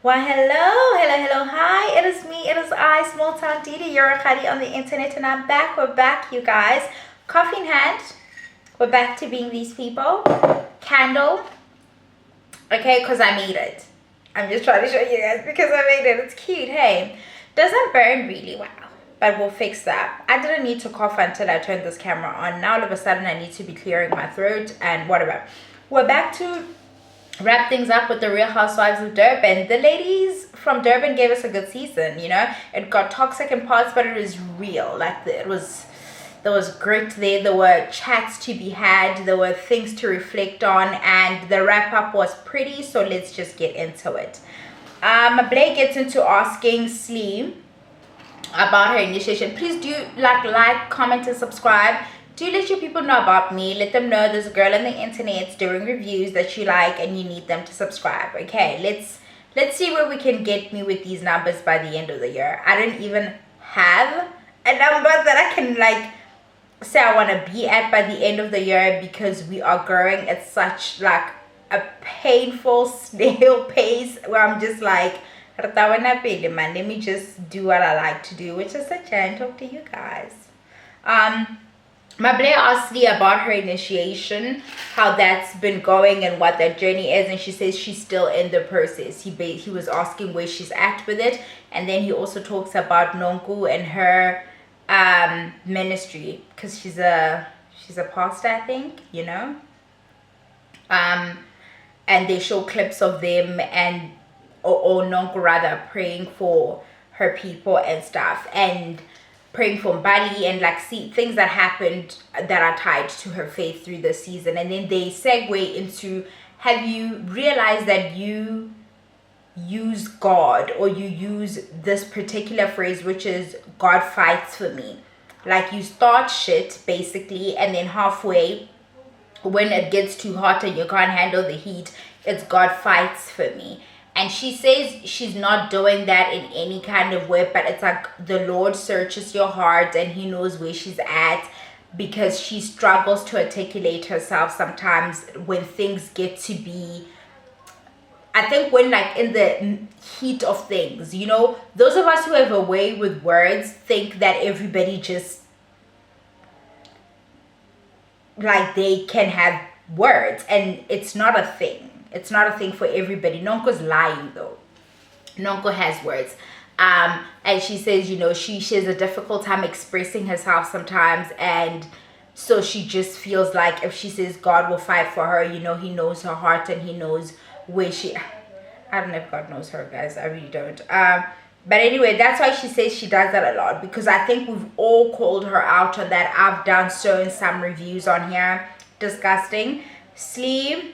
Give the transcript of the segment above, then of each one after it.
Why, hello, hi. It is me, it is I, Small Town Didi, your Akadi on the internet, and I'm back. We're back, you guys. Coffee in hand. We're back to being these people. Candle. Okay, because I made it. I'm just trying to show you guys because I made it. It's cute, hey. Doesn't burn really well, but we'll fix that. I didn't need to cough until I turned this camera on. Now all of a sudden I need to be clearing my throat and whatever. We're back to wrap things up with the Real Housewives of Durban. The ladies from Durban gave us a good season, you know. It got toxic in parts, but it was real. There was grit there were chats to be had, there were things to reflect on, and the wrap-up was pretty, so let's just get into it. Blake gets into asking Slee about her initiation. Please do like, comment, and subscribe. Do let your people know about me. Let them know there's a girl on the internet doing reviews that you like and you need them to subscribe. Okay, let's see where we can get me with these numbers by the end of the year. I don't even have a number that I can say I want to be at by the end of the year, because we are growing at such a painful snail pace where I'm just like, let me just do what I like to do, which is sit here and talk to you guys. My Blair asked Lee about her initiation, how that's been going and what that journey is, and she says she's still in the process. He was asking where she's at with it, and then he also talks about Nonku and her ministry, because she's a pastor, I think, you know. And they show clips of them and or Nonku rather praying for her people and stuff, and praying for Bali, and see things that happened that are tied to her faith through the season. And then they segue into, have you realized that you use God, or you use this particular phrase, which is God fights for me? You start shit basically, and then halfway when it gets too hot and you can't handle the heat, it's God fights for me. And she says she's not doing that in any kind of way, but it's the Lord searches your heart and he knows where she's at, because she struggles to articulate herself sometimes when things get to be, I think when in the heat of things, you know, those of us who have a way with words think that everybody just they can have words, and it's not a thing. It's not a thing for everybody. Nonko's lying though. Nonko has words. And she says, you know, she has a difficult time expressing herself sometimes, and so she just feels like if she says God will fight for her, you know, he knows her heart and he knows where she, I don't know if God knows her, guys, I really don't. But anyway, that's why she says she does that a lot, because I think we've all called her out on that. I've done so in some reviews on here. Disgusting. Slee,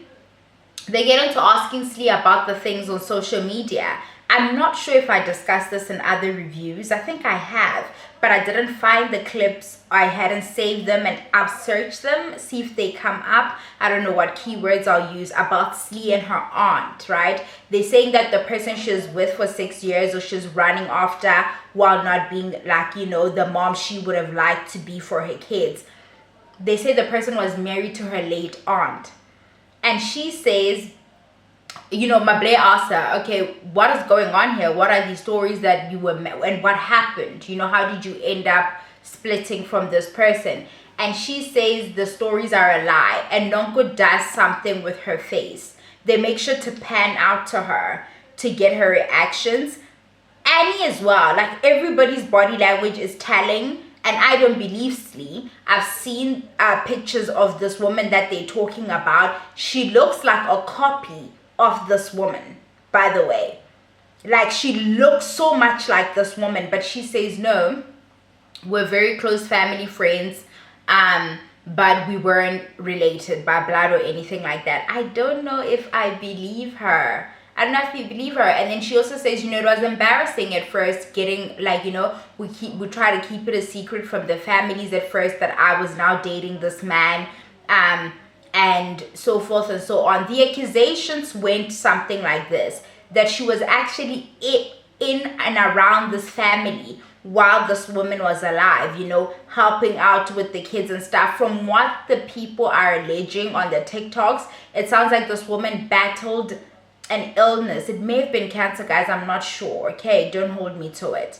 they get into asking Slee about the things on social media. I'm not sure if I discussed this in other reviews. I think I have, but I didn't find the clips. I hadn't saved them, and I've searched them, see if they come up. I don't know what keywords I'll use about Slee and her aunt, right? They're saying that the person she was with for 6 years, or she's running after, while not being you know, the mom she would have liked to be for her kids. They say the person was married to her late aunt. And she says, you know, Mable asked her, okay, what is going on here? What are these stories that you were, and what happened? You know, how did you end up splitting from this person? And she says the stories are a lie, and Nonko does something with her face. They make sure to pan out to her to get her reactions. Annie as well, everybody's body language is telling. And I don't believe Slee. I've seen pictures of this woman that they're talking about. She looks like a copy of this woman, by the way. She looks so much like this woman, but she says, no, we're very close family friends, but we weren't related by blood or anything like that. I don't know if I believe her. I don't know if you believe her. And then she also says, you know, it was embarrassing at first getting, you know, we try to keep it a secret from the families at first that I was now dating this man, and so forth and so on. The accusations went something like this, that she was actually in and around this family while this woman was alive, you know, helping out with the kids and stuff. From what the people are alleging on the TikToks, it sounds like this woman battled an illness. It may have been cancer, guys. I'm not sure. Okay, don't hold me to it.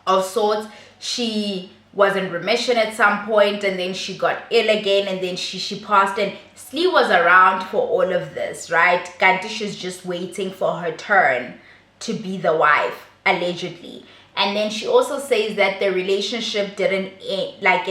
Of sorts, she was in remission at some point, and then she got ill again, and then she passed. And Slee was around for all of this, right? Kantish is just waiting for her turn to be the wife, allegedly. And then she also says that the relationship didn't end, like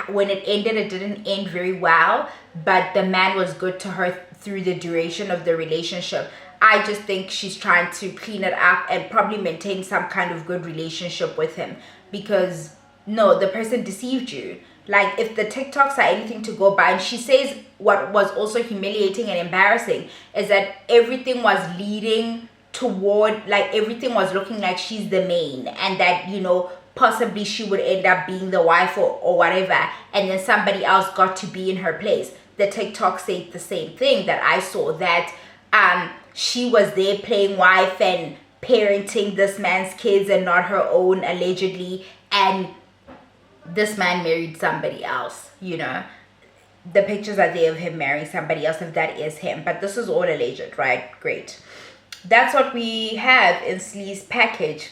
when it ended, it didn't end very well, but the man was good to her through the duration of the relationship. I just think she's trying to clean it up and probably maintain some kind of good relationship with him, because no, the person deceived you. Like, if the TikToks are anything to go by, and she says what was also humiliating and embarrassing is that everything was leading toward, like, everything was looking like she's the main, and that, you know, possibly she would end up being the wife or whatever, and then somebody else got to be in her place. The TikTok said the same thing that I saw, that she was there playing wife and parenting this man's kids and not her own, allegedly, and this man married somebody else. You know, the pictures are there of him marrying somebody else, if that is him, but this is all alleged, right? Great. That's what we have in Slee's package.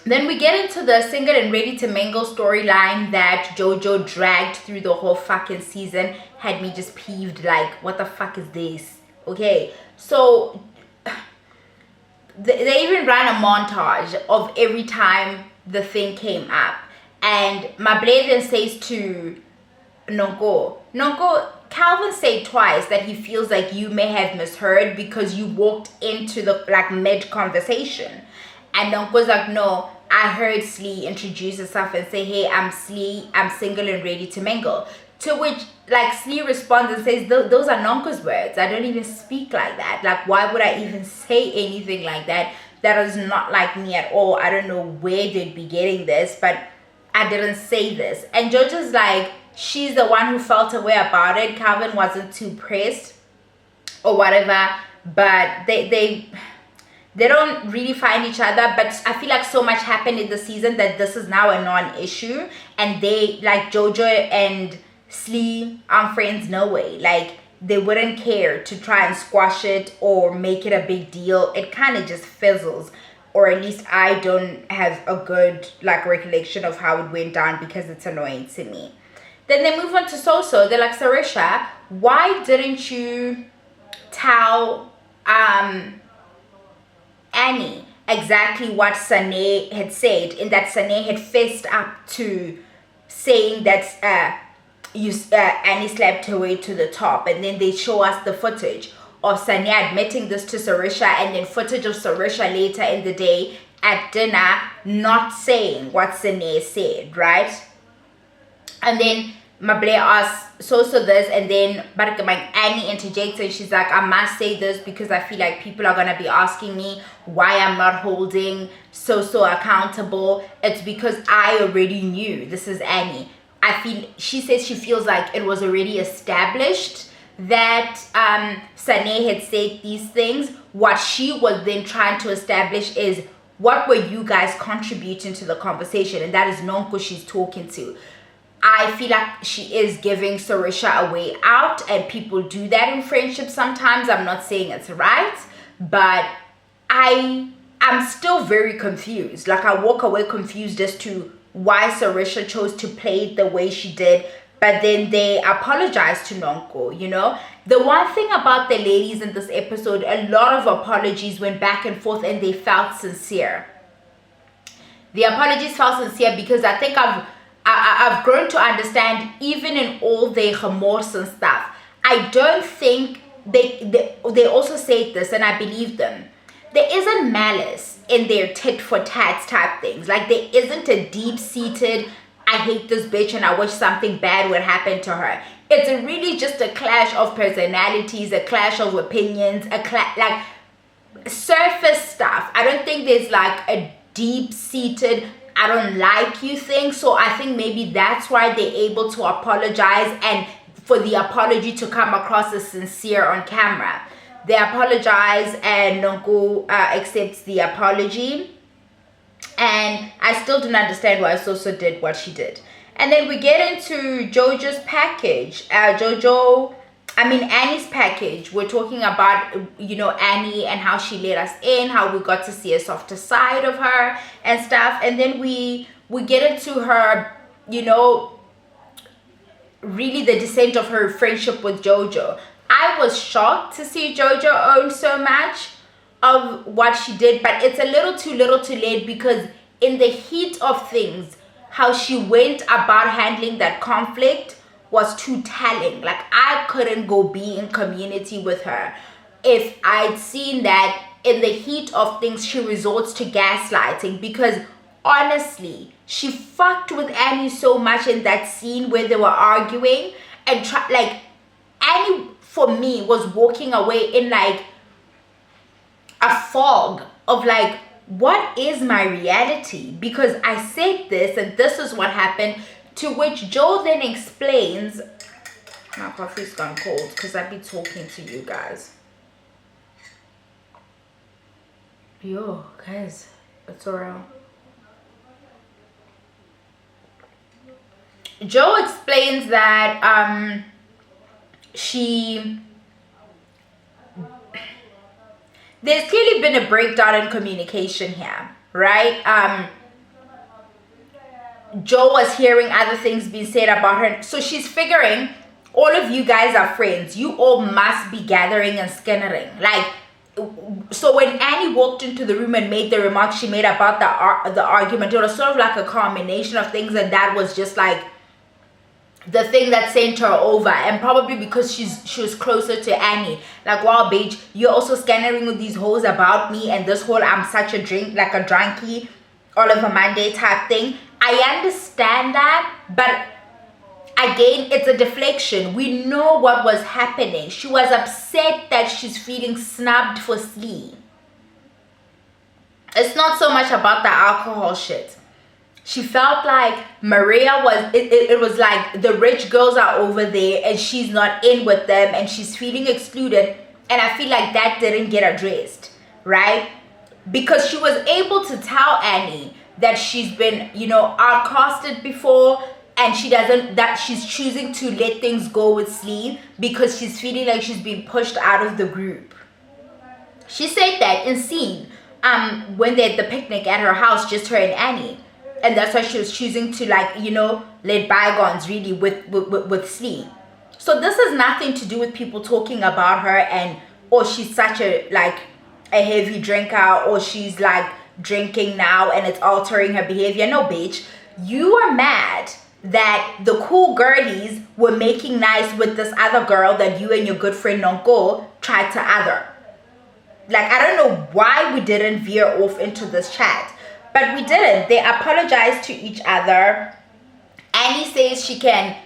Then we get into the single and ready to mingle storyline that JoJo dragged through the whole fucking season. Had me just peeved, like, what the fuck is this? Okay, so they even ran a montage of every time the thing came up. And Mable then says to Nonko, Calvin said twice that he feels like you may have misheard because you walked into the, like, mid conversation. And Nonko's like, no, I heard Slee introduce herself and say, hey, I'm Slee, I'm single and ready to mingle. To which, like, Slee responds and says, those are Nonko's words. I don't even speak like that. Like, why would I even say anything like that? That is not like me at all. I don't know where they'd be getting this, but I didn't say this. And JoJo's like, she's the one who felt a way about it. Calvin wasn't too pressed or whatever, but they don't really find each other. But I feel like so much happened in the season that this is now a non-issue, and they, like, JoJo and Slee aren't friends, no way. Like, they wouldn't care to try and squash it or make it a big deal. It kind of just fizzles, or at least I don't have a good, like, recollection of how it went down because it's annoying to me. Then they move on to Soso. They're like, Sarisha, why didn't you tell Annie exactly what Sane had said, in that Sane had fessed up to saying that Annie slept her way to the top, and then they show us the footage of Sane admitting this to Sarisha, and then footage of Sarisha later in the day at dinner not saying what Sane said, right? And then Mable asks Soso this, and then Annie interjects and she's like, I must say this because I feel like people are going to be asking me why I'm not holding Soso accountable. It's because I already knew. This is Annie. She says she feels like it was already established that Sane had said these things. What she was then trying to establish is, what were you guys contributing to the conversation? And that is Nonko she's talking to. I feel like she is giving Sarisha a way out, and people do that in friendship sometimes. I'm not saying it's right, but I'm still very confused. Like, I walk away confused as to why Sarisha chose to play it the way she did, but then they apologized to Nonko, you know? The one thing about the ladies in this episode, a lot of apologies went back and forth and they felt sincere. The apologies felt sincere because I think I've grown to understand, even in all their remorse and stuff, I don't think they also said this, and I believe them. There isn't malice in their tit for tat type things. Like, there isn't a deep-seated, I hate this bitch and I wish something bad would happen to her. It's really just a clash of personalities, a clash of opinions, like surface stuff. I don't think there's like a deep-seated I don't like you thing. So I think maybe that's why they're able to apologize, and for the apology to come across as sincere on camera. They apologize and Nonko accepts the apology. And I still don't understand why Soso did what she did. And then we get into JoJo's package. JoJo I mean, Annie's package. We're talking about, you know, Annie and how she let us in, how we got to see a softer side of her and stuff. And then we get into her, you know, really the descent of her friendship with Jojo. I was shocked to see Jojo own so much of what she did, but it's a little too late, because in the heat of things, how she went about handling that conflict was too telling. Like, I couldn't go be in community with her if I'd seen that in the heat of things she resorts to gaslighting, because honestly, she fucked with Annie so much in that scene where they were arguing, and like, Annie for me was walking away in like a fog of like, what is my reality? Because I said this and this is what happened, to which Joe then explains. My coffee's gone cold because I've been talking to you guys. Yo, guys, it's alright. Joe explains that there's clearly been a breakdown in communication here, right? Joe was hearing other things being said about her, so she's figuring, all of you guys are friends, you all must be gathering and skinnering. Like, so when Annie walked into the room and made the remarks she made about the argument, it was sort of like a combination of things, and that was just like the thing that sent her over. And probably because she was closer to Annie, like, wow bitch, you're also scattering with these hoes about me, and this whole I'm such a drunkie all of a Monday type thing. I understand that, but again, it's a deflection. We know what was happening. She was upset that she's feeling snubbed for Slee. It's not so much about the alcohol shit. She felt like Maria was, it was like the rich girls are over there and she's not in with them and she's feeling excluded. And I feel like that didn't get addressed, right? Because she was able to tell Annie that she's been, you know, outcasted before, and she's choosing to let things go with Slee because she's feeling like she's being pushed out of the group. She said that in scene when they're at the picnic at her house, just her and Annie. And that's why she was choosing to, like, you know, let bygones really with Slee. So this has nothing to do with people talking about her and, or she's such a, like, a heavy drinker, or she's like drinking now and it's altering her behavior. No, bitch. You are mad that the cool girlies were making nice with this other girl that you and your good friend Nonko tried to other. Like, I don't know why we didn't veer off into this chat, but we didn't. They apologized to each other. Annie says she can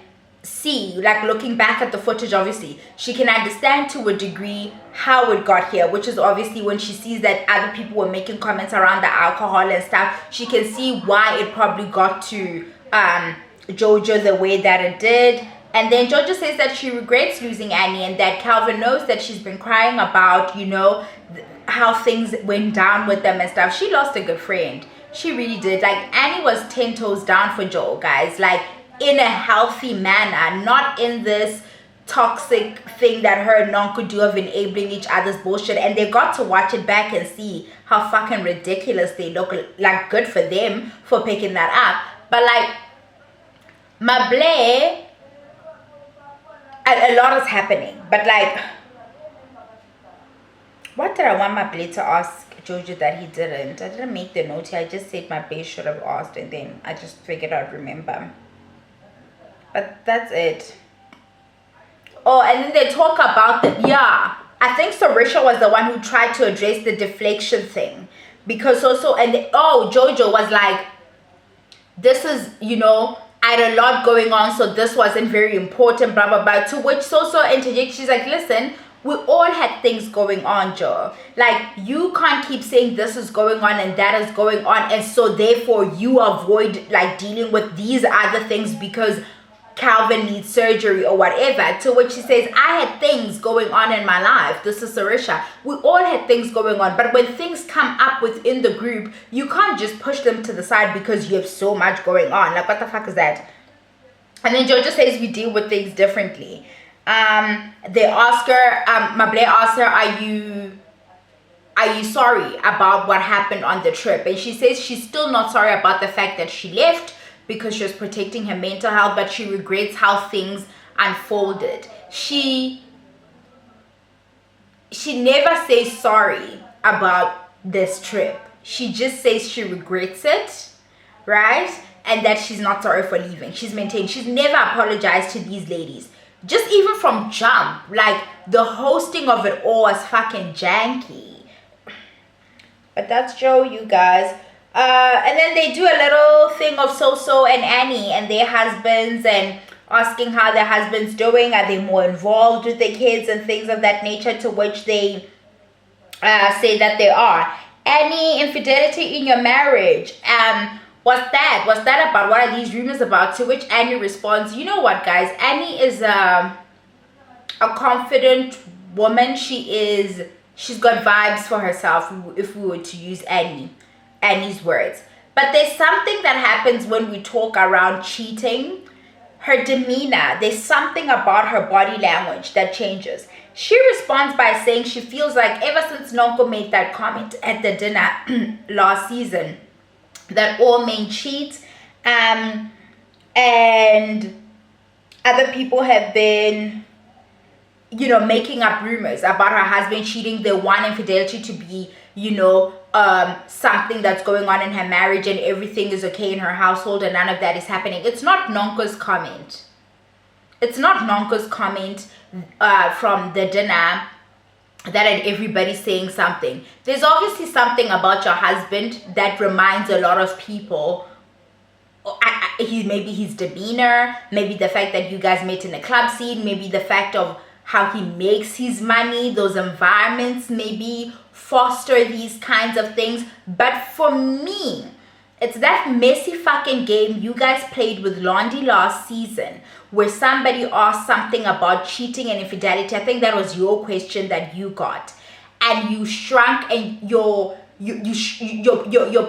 see, like, looking back at the footage, obviously she can understand to a degree how it got here, which is obviously when she sees that other people were making comments around the alcohol and stuff, she can see why it probably got to Jojo the way that it did. And then Jojo says that she regrets losing Annie, and that Calvin knows that she's been crying about, you know, how things went down with them and stuff. She lost a good friend. She really did. Like, Annie was 10 toes down for Joe, guys, like, in a healthy manner, not in this toxic thing that her and Non could do of enabling each other's bullshit. And they got to watch it back and see how fucking ridiculous they look. Like, good for them for picking that up. But like, my bleh, a lot is happening. But like, what did I want my bleh to ask Jojo that he didn't? I didn't make the note here. I just said my bleh should have asked, and then I just figured I'd remember. But that's it. Oh, and then they talk about yeah, I think Sarisha was the one who tried to address the deflection thing, because also, and Jojo was like, this is, you know, I had a lot going on, so this wasn't very important, blah blah blah. To which Soso interjects, she's like, listen, we all had things going on, Joe. Like, you can't keep saying this is going on and that is going on, and so therefore you avoid like dealing with these other things because Calvin needs surgery or whatever. To which she says, I had things going on in my life. This is Sarisha. We all had things going on, but when things come up within the group, you can't just push them to the side because you have so much going on. Like, what the fuck is that? And then Jojo says we deal with things differently. They ask her, Mable asks her, are you sorry about what happened on the trip? And she says she's still not sorry about the fact that she left because she was protecting her mental health, but she regrets how things unfolded. She never says sorry about this trip. She just says she regrets it, right? And that she's not sorry for leaving. She's maintained. She's never apologized to these ladies. Just even from jump, like the hosting of it all was fucking janky. But that's Joe, you guys. And then they do a little thing of So and Annie and their husbands, and asking how their husbands doing. Are they more involved with their kids and things of that nature? To which they say that they are. Annie, infidelity in your marriage. What's that about? What are these rumors about? To which Annie responds, you know what, guys? Annie is a confident woman. She's got vibes for herself, if we were to use Annie's words. But there's something that happens when we talk around cheating. Her demeanor, there's something about her body language that changes. She responds by saying she feels like ever since Nonko made that comment at the dinner last season, that all men cheat, and other people have been, making up rumors about her husband cheating. They want infidelity to be, something that's going on in her marriage, and everything is okay in her household, and none of that is happening. It's not Nonko's comment. It's not Nonko's comment from the dinner that had everybody saying something. There's obviously something about your husband that reminds a lot of people. Maybe his demeanor, maybe the fact that you guys met in a club scene, maybe the fact of how he makes his money. Those environments maybe foster these kinds of things. But for me, it's that messy fucking game you guys played with Londi last season, where somebody asked something about cheating and infidelity. I think that was your question that you got, and you shrunk, and your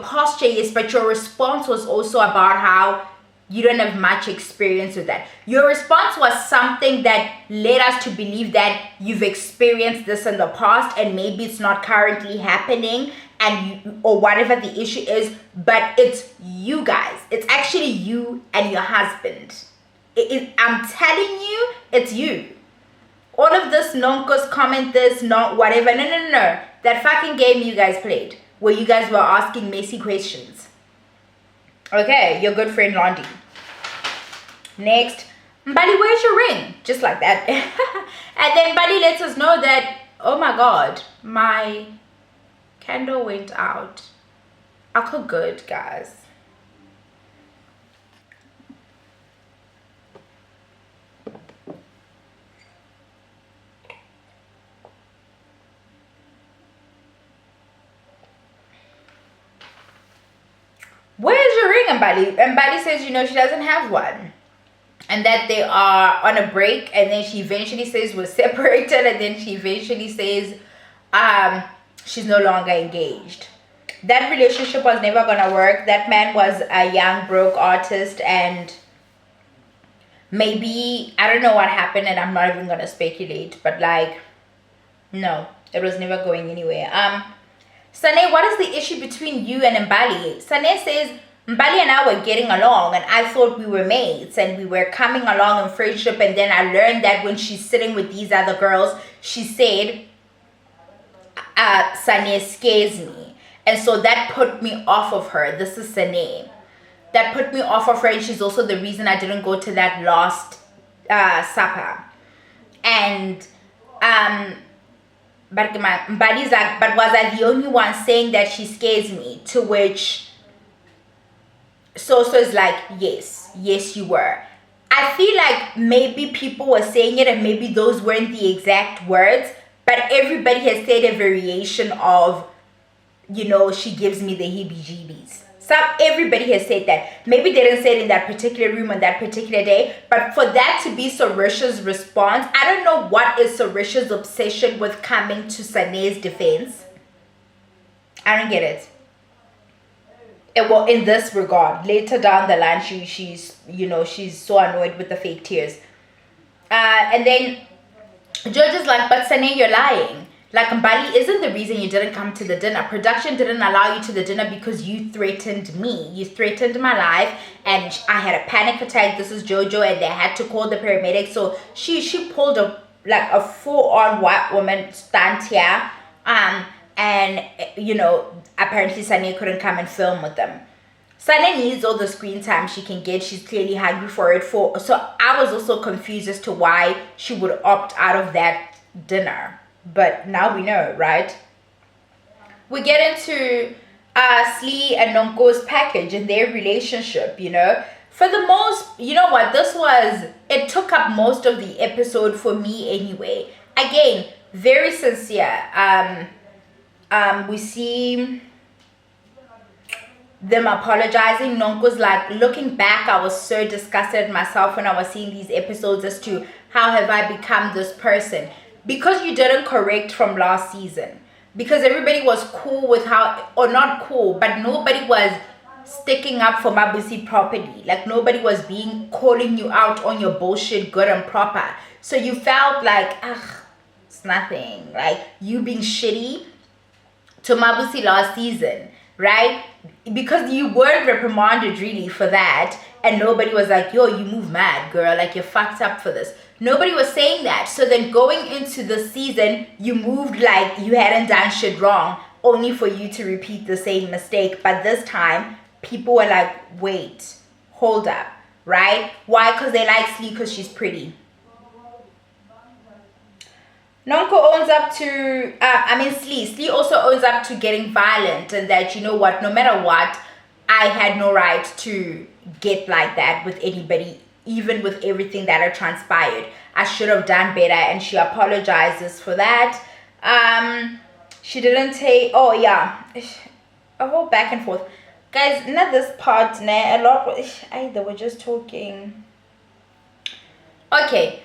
posture, yes, but your response was also about how you don't have much experience with that. Your response was something that led us to believe that you've experienced this in the past, and maybe it's not currently happening, and or whatever the issue is, but it's you guys. It's actually you and your husband. I'm telling you, it's you. All of this Nonko's comment, this, not whatever. No. That fucking game you guys played, where you guys were asking messy questions. Okay, your good friend Londi. Next, Mbali, where's your ring? Just like that. And then Mbali lets us know that, oh my God, my candle went out. I cook good, guys. Where's your ring, Mbali? Mbali says, she doesn't have one. And that they are on a break, and then she eventually says we're separated, and then she eventually says she's no longer engaged. That relationship was never gonna work. That man was a young broke artist, and maybe I don't know what happened, and I'm not even gonna speculate, but no, it was never going anywhere. Sane, what is the issue between you and Mbali? Sane says Mbali and I were getting along, and I thought we were mates and we were coming along in friendship, and then I learned that when she's sitting with these other girls, she said Sane scares me, and so that put me off of her. This is Sane. That put me off of her, and she's also the reason I didn't go to that last supper. And but Mbali's like, but was I the only one saying that she scares me? To which So is like, yes, you were. I feel like maybe people were saying it, and maybe those weren't the exact words, but everybody has said a variation of, she gives me the heebie-jeebies. Everybody has said that. Maybe they didn't say it in that particular room on that particular day, but for that to be Sarisha's response, I don't know what is Sarisha's obsession with coming to Sane's defense. I don't get it. Well, in this regard, later down the line, she's so annoyed with the fake tears. And then George is like, but Sane, you're lying. Like, Mbali isn't the reason you didn't come to the dinner. Production didn't allow you to the dinner because you threatened me. You threatened my life, and I had a panic attack. This is Jojo, and they had to call the paramedics. So she pulled a full-on white woman stunt here. And apparently Sane couldn't come and film with them. Sana needs all the screen time she can get. She's clearly hungry for it. So I was also confused as to why she would opt out of that dinner. But now we know, right? We get into Slee and Nonko's package and their relationship, For the most, you know what, it took up most of the episode for me anyway. Again, very sincere. We see them apologizing. Nonko's like, looking back, I was so disgusted at myself when I was seeing these episodes as to how have I become this person. Because you didn't correct from last season. Because everybody was cool with or not cool, but nobody was sticking up for Mabusi properly. Like, nobody was calling you out on your bullshit good and proper. So you felt like, it's nothing. Like, you being shitty to Mabusi last season, right? Because you weren't reprimanded really for that, and nobody was like, yo, you move mad, girl, like you're fucked up for this. Nobody was saying that. So then going into the season, you moved like you hadn't done shit wrong, only for you to repeat the same mistake. But this time, people were like, wait, hold up, right? Why? Because they like Slee because she's pretty. Nonko owns up to, Slee also owns up to getting violent, and that, you know what, no matter what, I had no right to get like that with anybody, even with everything that had transpired. I should have done better, and she apologizes for that. She didn't take, a whole back and forth. Guys, not this part, a lot, they were just talking. Okay,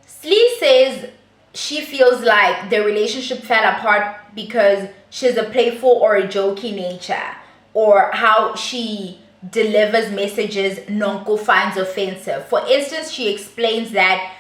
Slee says she feels like the relationship fell apart because she has a playful or a jokey nature, or how she delivers messages Nonko finds offensive. For instance, she explains that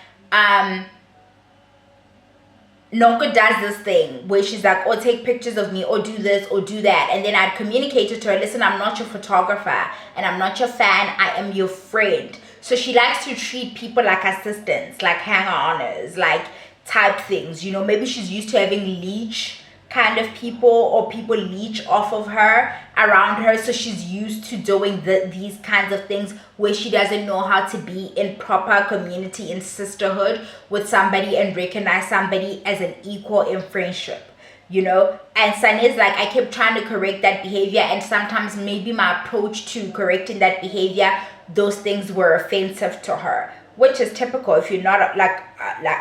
Nonko does this thing where she's like, oh, take pictures of me, or do this, or do that. And then I'd communicated to her, listen, I'm not your photographer, and I'm not your fan, I am your friend. So she likes to treat people like assistants, like hanger-oners, like type things. Maybe she's used to having leech kind of people, or people leech off of her, around her. So she's used to doing these kinds of things where she doesn't know how to be in proper community and sisterhood with somebody and recognize somebody as an equal in friendship, And Sane's like, I kept trying to correct that behavior, and sometimes maybe my approach to correcting that behavior, those things were offensive to her, which is typical. If you're not like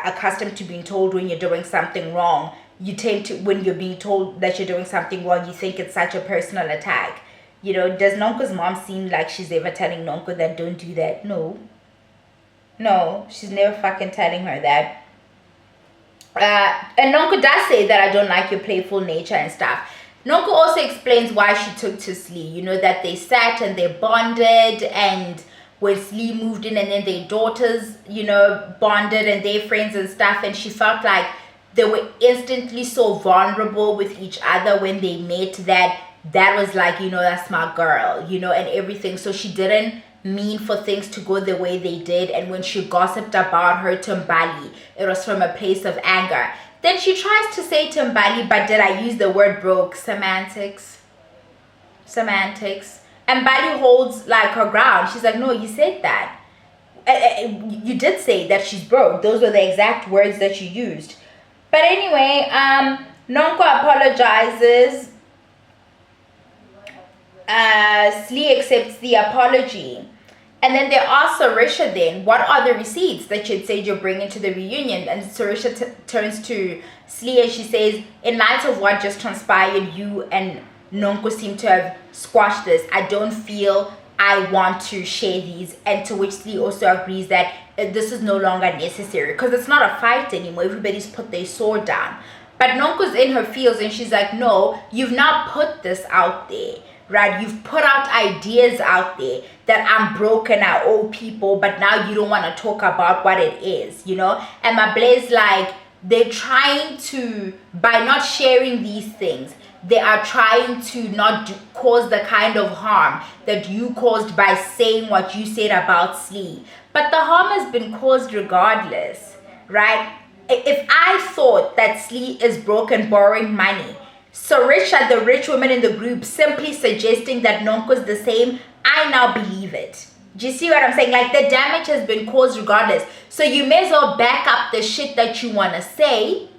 accustomed to being told when you're doing something wrong, you tend to, when you're being told that you're doing something wrong, you think it's such a personal attack. Does Nonko's mom seem like she's ever telling Nonko that don't do that? No, she's never fucking telling her that. And Nonko does say that I don't like your playful nature and stuff. Nonko also explains why she took to Slee, that they sat and they bonded, and when Slee moved in, and then their daughters, bonded, and their friends and stuff, and she felt like they were instantly so vulnerable with each other when they met, that was like, that's my girl, and everything. So she didn't mean for things to go the way they did, and when she gossiped about her to Mbali, it was from a place of anger. Then she tries to say to Mbali, but did I use the word broke? Semantics. And Mbali holds like her ground. She's like, no, you said that. You did say that she's broke. Those were the exact words that you used. But anyway, Nonko apologizes. Slee accepts the apology. And then they ask Sarisha then, what are the receipts that you'd said you're bringing to the reunion? And Sarisha turns to Slee and she says, in light of what just transpired, you and Nonko seem to have squashed this. I don't feel I want to share these. And to which Slee also agrees that this is no longer necessary, because it's not a fight anymore. Everybody's put their sword down. But Nonko's in her feels, and she's like, no, you've not put this out there, right? You've put out ideas out there that I'm broken, I owe people, but now you don't want to talk about what it is, And my Blaze like, they're trying to, by not sharing these things, they are trying to not cause the kind of harm that you caused by saying what you said about Slee. But the harm has been caused regardless, right? If I thought that Slee is broke and borrowing money, Sarisha, the rich woman in the group, simply suggesting that Nonko's the same, I now believe it. Do you see what I'm saying? Like, the damage has been caused regardless. So you may as well back up the shit that you want to say,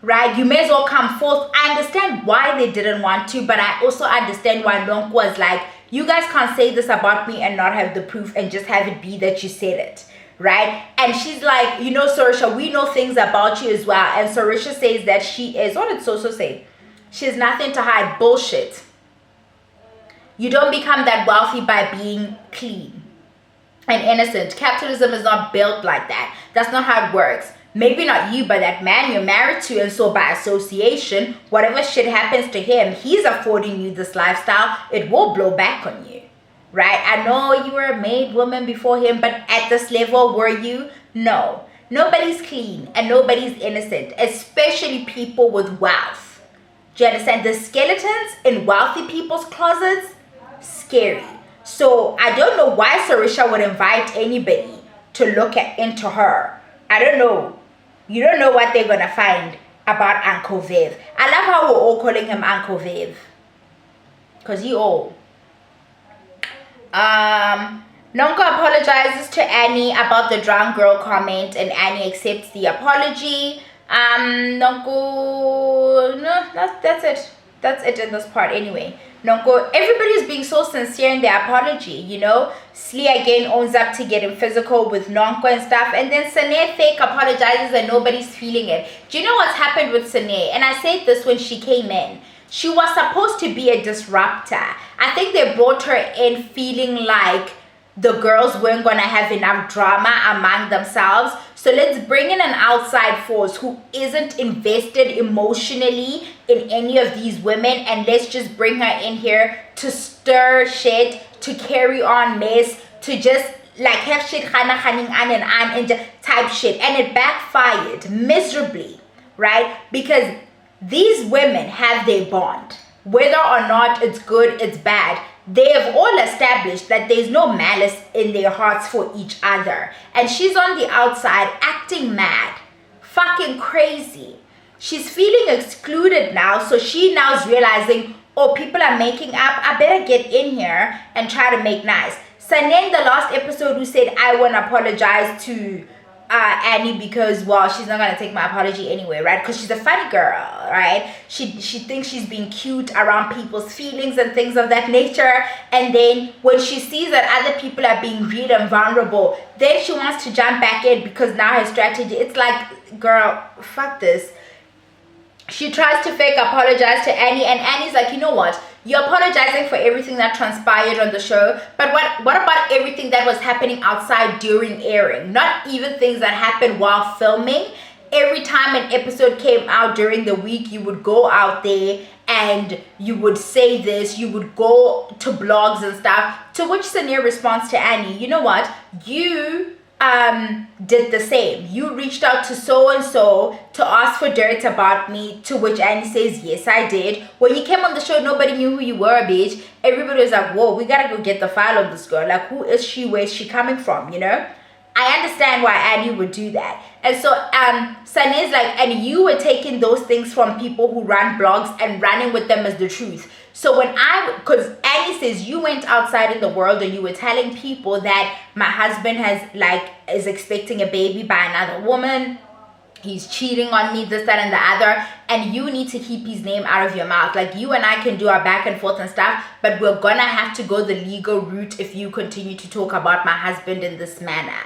right? You may as well come forth. I understand why they didn't want to, but I also understand why Nonko was like, you guys can't say this about me and not have the proof and just have it be that you said it, right? And she's like, you know, Sarisha, we know things about you as well. And Sarisha says that she is, what did Soso say? She has nothing to hide. Bullshit. You don't become that wealthy by being clean and innocent. Capitalism is not built like that. That's not how it works. Maybe not you, but that man you're married to, and so by association, whatever shit happens to him, he's affording you this lifestyle. It will blow back on you, right? I know you were a maid woman before him, but at this level, were you? No. Nobody's clean and nobody's innocent, especially people with wealth. Do you understand? The skeletons in wealthy people's closets, scary. So I don't know why Sarisha would invite anybody to look into her. I don't know. You don't know what they're going to find about Uncle Viv. I love how we're all calling him Uncle Viv. Because he old. Nonko apologizes to Annie about the drunk girl comment, and Annie accepts the apology. Nonko, no, that's it. That's it in this part anyway. Nonko, everybody's being so sincere in their apology, you know. Slee again owns up to getting physical with Nonko and stuff, and then Sane fake apologizes and nobody's feeling it. Do you know what's happened with Sane? And I said this when she came in. She was supposed to be a disruptor. I think they brought her in feeling like the girls weren't going to have enough drama among themselves. So let's bring in an outside force who isn't invested emotionally in any of these women, and let's just bring her in here to stir shit, to carry on mess, to just like have shit and just type shit. And it backfired miserably, right? Because these women have their bond. Whether or not it's good, it's bad, they have all established that there's no malice in their hearts for each other. And she's on the outside acting mad, fucking crazy. She's feeling excluded now, so she now is realizing, oh, people are making up, I better get in here and try to make nice. Sanen, the last episode, who said, I want to apologize to Annie because, well, she's not going to take my apology anyway, right? Because she's a funny girl, right? She thinks she's being cute around people's feelings and things of that nature. And then when she sees that other people are being real and vulnerable, then she wants to jump back in because now her strategy, it's like, girl, fuck this. She tries to fake apologize to Annie, and Annie's like, you know what? You're apologizing for everything that transpired on the show, but what about everything that was happening outside during airing? Not even things that happened while filming. Every time an episode came out during the week, you would go out there and you would say this, you would go to blogs and stuff, to which Sania responds to Annie, you know what? You did the same. You reached out to so-and-so to ask for dirt about me, to which Annie says, yes, I did. When you came on the show, nobody knew who you were, bitch. Everybody was like, whoa, we gotta go get the file on this girl. Like, who is she? Where's she coming from, you know? I understand why Annie would do that. And so Sane's like, and you were taking those things from people who run blogs and running with them as the truth. So because Annie says you went outside in the world and you were telling people that my husband is expecting a baby by another woman, he's cheating on me, this, that, and the other, and you need to keep his name out of your mouth. Like, you and I can do our back and forth and stuff, but we're gonna have to go the legal route if you continue to talk about my husband in this manner.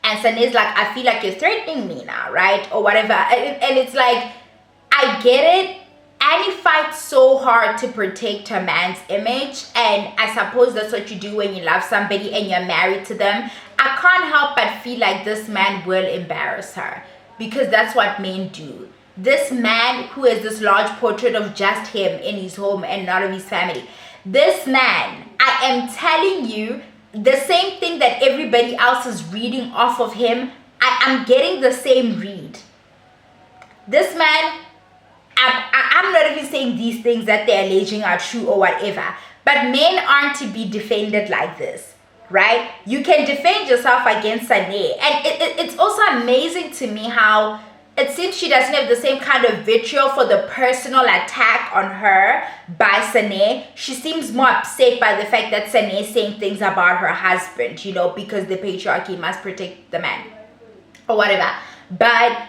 And Sane's like, I feel like you're threatening me now, right? Or whatever. And it's like, I get it. Annie fights so hard to protect her man's image, and I suppose that's what you do when you love somebody and you're married to them. I can't help but feel like this man will embarrass her, because that's what men do. This man who has this large portrait of just him in his home and not of his family, this man, I am telling you, the same thing that everybody else is reading off of him, I am getting the same read. This man, I'm not even saying these things that they're alleging are true or whatever, but men aren't to be defended like this, right? You can defend yourself against Sane. And it's also amazing to me how it seems she doesn't have the same kind of vitriol for the personal attack on her by Sane. She seems more upset by the fact that Sane is saying things about her husband, you know, because the patriarchy must protect the man or whatever. But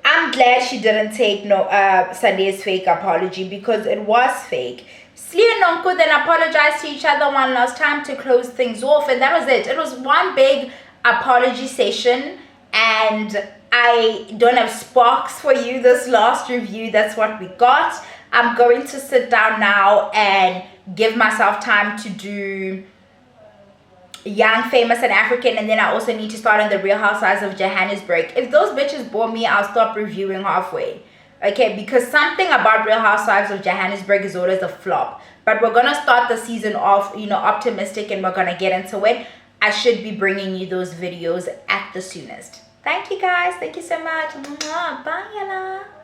I'm glad she didn't take Sane's fake apology, because it was fake. Slee and Nonko then apologized to each other one last time to close things off, and that was it. It was one big apology session, and I don't have sparks for you this last review. That's what we got. I'm going to sit down now and give myself time to do Young, Famous, and African, and then I also need to start on the Real Housewives of Johannesburg. If those bitches bore me, I'll stop reviewing halfway, okay? Because something about Real Housewives of Johannesburg is always a flop. But we're gonna start the season off, you know, optimistic, and we're gonna get into it. I should be bringing you those videos at the soonest. Thank you guys. Thank you so much. Bye, Yala.